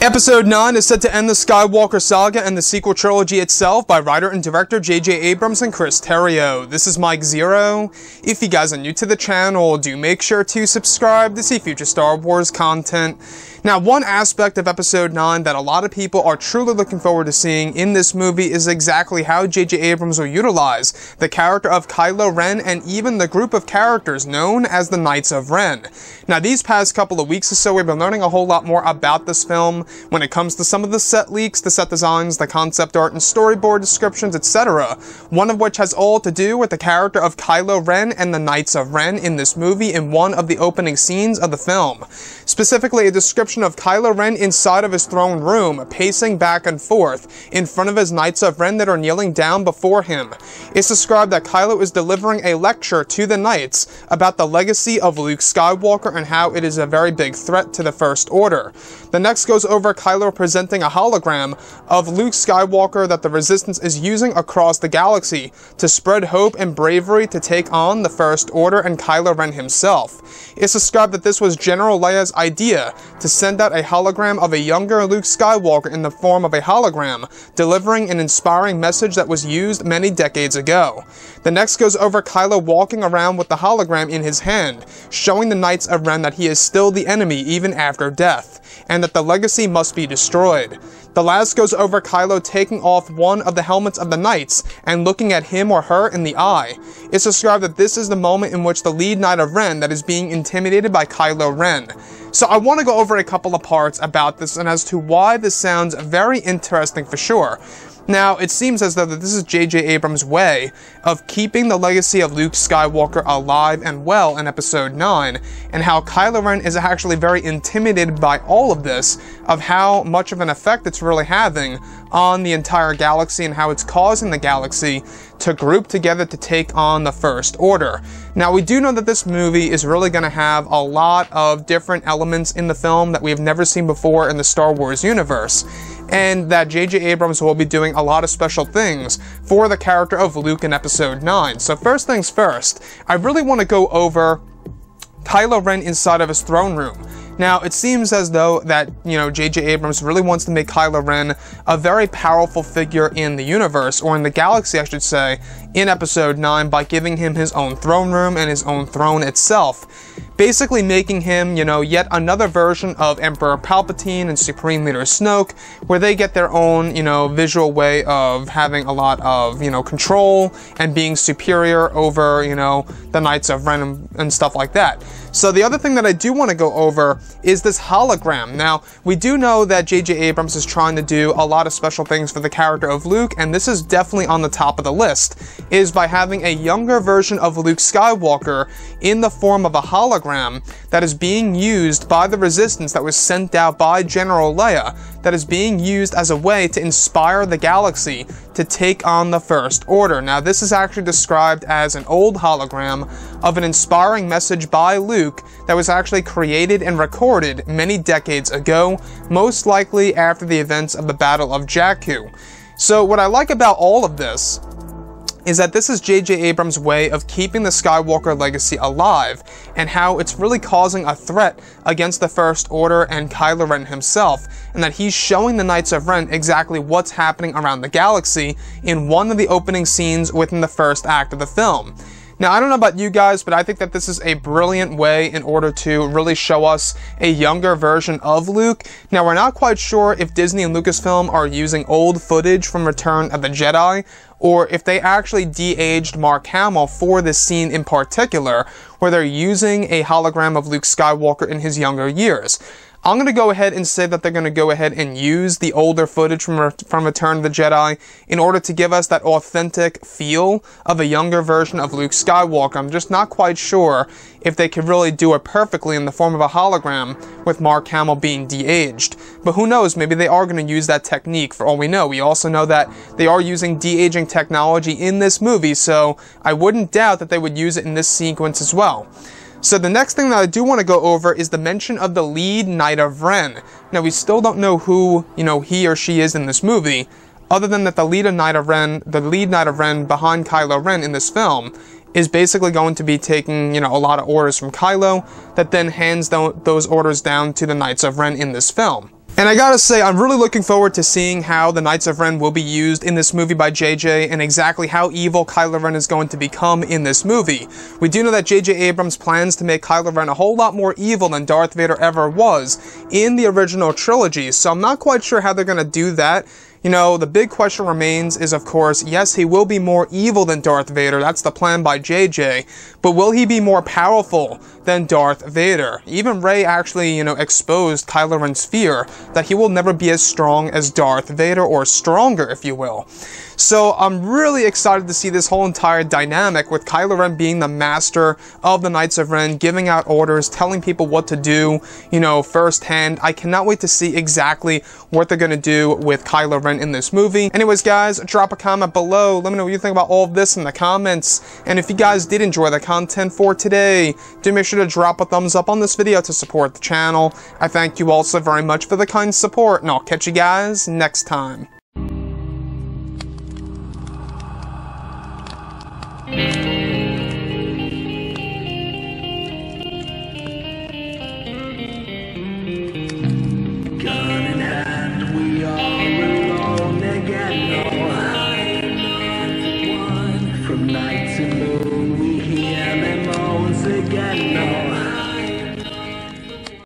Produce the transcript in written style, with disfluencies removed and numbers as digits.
Episode 9 is set to end the Skywalker saga and the sequel trilogy itself by writer and director J.J. Abrams and Chris Terrio. This is Mike Zero. If you guys are new to the channel, do make sure to subscribe to see future Star Wars content. Now, one aspect of Episode 9 that a lot of people are truly looking forward to seeing in this movie is exactly how J.J. Abrams will utilize the character of Kylo Ren and even the group of characters known as the Knights of Ren. Now, these past couple of weeks or so, we've been learning a whole lot more about this film when it comes to some of the set leaks, the set designs, the concept art, and storyboard descriptions, etc. One of which has all to do with the character of Kylo Ren and the Knights of Ren in this movie in one of the opening scenes of the film. Specifically, a description of Kylo Ren inside of his throne room, pacing back and forth in front of his Knights of Ren that are kneeling down before him. It's described that Kylo is delivering a lecture to the Knights about the legacy of Luke Skywalker and how it is a very big threat to the First Order. The next goes over Kylo presenting a hologram of Luke Skywalker that the Resistance is using across the galaxy to spread hope and bravery to take on the First Order and Kylo Ren himself. It's described that this was General Leia's idea to send out a hologram of a younger Luke Skywalker in the form of a hologram, delivering an inspiring message that was used many decades ago. The next goes over Kylo walking around with the hologram in his hand, showing the Knights of Ren that he is still the enemy even after death, and that the legacy must be destroyed. The last goes over Kylo taking off one of the helmets of the Knights and looking at him or her in the eye. It's described that this is the moment in which the lead Knight of Ren that is being intimidated by Kylo Ren. So I want to go over a couple of parts about this and as to why this sounds very interesting for sure. Now, it seems as though that this is J.J. Abrams' way of keeping the legacy of Luke Skywalker alive and well in Episode 9, and how Kylo Ren is actually very intimidated by all of this, of how much of an effect it's really having on the entire galaxy and how it's causing the galaxy to group together to take on the First Order. Now, we do know that this movie is really going to have a lot of different elements in the film that we have never seen before in the Star Wars universe, and that J.J. Abrams will be doing a lot of special things for the character of Luke in Episode 9. So first things first, I really want to go over Kylo Ren inside of his throne room. Now, it seems as though that, J.J. Abrams really wants to make Kylo Ren a very powerful figure in the universe, or in the galaxy, I should say, in Episode 9 by giving him his own throne room and his own throne itself. Basically making him, yet another version of Emperor Palpatine and Supreme Leader Snoke, where they get their own, visual way of having a lot of, control and being superior over, the Knights of Ren and stuff like that. So the other thing that I do want to go over is this hologram. Now, we do know that J.J. Abrams is trying to do a lot of special things for the character of Luke, and this is definitely on the top of the list, is by having a younger version of Luke Skywalker in the form of a hologram that is being used by the Resistance that was sent out by General Leia, that is being used as a way to inspire the galaxy to take on the First Order. Now, this is actually described as an old hologram of an inspiring message by Luke that was actually created and recorded many decades ago, most likely after the events of the Battle of Jakku. So what I like about all of this is that this is J.J. Abrams' way of keeping the Skywalker legacy alive, and how it's really causing a threat against the First Order and Kylo Ren himself, and that he's showing the Knights of Ren exactly what's happening around the galaxy in one of the opening scenes within the first act of the film. Now, I don't know about you guys, but I think that this is a brilliant way in order to really show us a younger version of Luke. Now, we're not quite sure if Disney and Lucasfilm are using old footage from Return of the Jedi, or if they actually de-aged Mark Hamill for this scene in particular, where they're using a hologram of Luke Skywalker in his younger years. I'm going to go ahead and say that they're going to go ahead and use the older footage from Return of the Jedi in order to give us that authentic feel of a younger version of Luke Skywalker. I'm just not quite sure if they could really do it perfectly in the form of a hologram with Mark Hamill being de-aged. But who knows, maybe they are going to use that technique for all we know. We also know that they are using de-aging technology in this movie, so I wouldn't doubt that they would use it in this sequence as well. So the next thing that I do want to go over is the mention of the lead Knight of Ren. Now, we still don't know who, he or she is in this movie, other than that the lead Knight of Ren behind Kylo Ren in this film is basically going to be taking, a lot of orders from Kylo that then hands those orders down to the Knights of Ren in this film. And I gotta say, I'm really looking forward to seeing how the Knights of Ren will be used in this movie by JJ, and exactly how evil Kylo Ren is going to become in this movie. We do know that JJ Abrams plans to make Kylo Ren a whole lot more evil than Darth Vader ever was in the original trilogy, so I'm not quite sure how they're gonna do that. You know, the big question remains is, of course, yes, he will be more evil than Darth Vader, that's the plan by JJ, but will he be more powerful than Darth Vader? Even Rey actually, exposed Kylo Ren's fear that he will never be as strong as Darth Vader, or stronger, if you will. So I'm really excited to see this whole entire dynamic with Kylo Ren being the master of the Knights of Ren, giving out orders, telling people what to do, firsthand. I cannot wait to see exactly what they're going to do with Kylo Ren in this movie. Anyways, guys, drop a comment below. Let me know what you think about all of this in the comments. And if you guys did enjoy the content for today, do make sure to drop a thumbs up on this video to support the channel. I thank you all so very much for the kind support, and I'll catch you guys next time.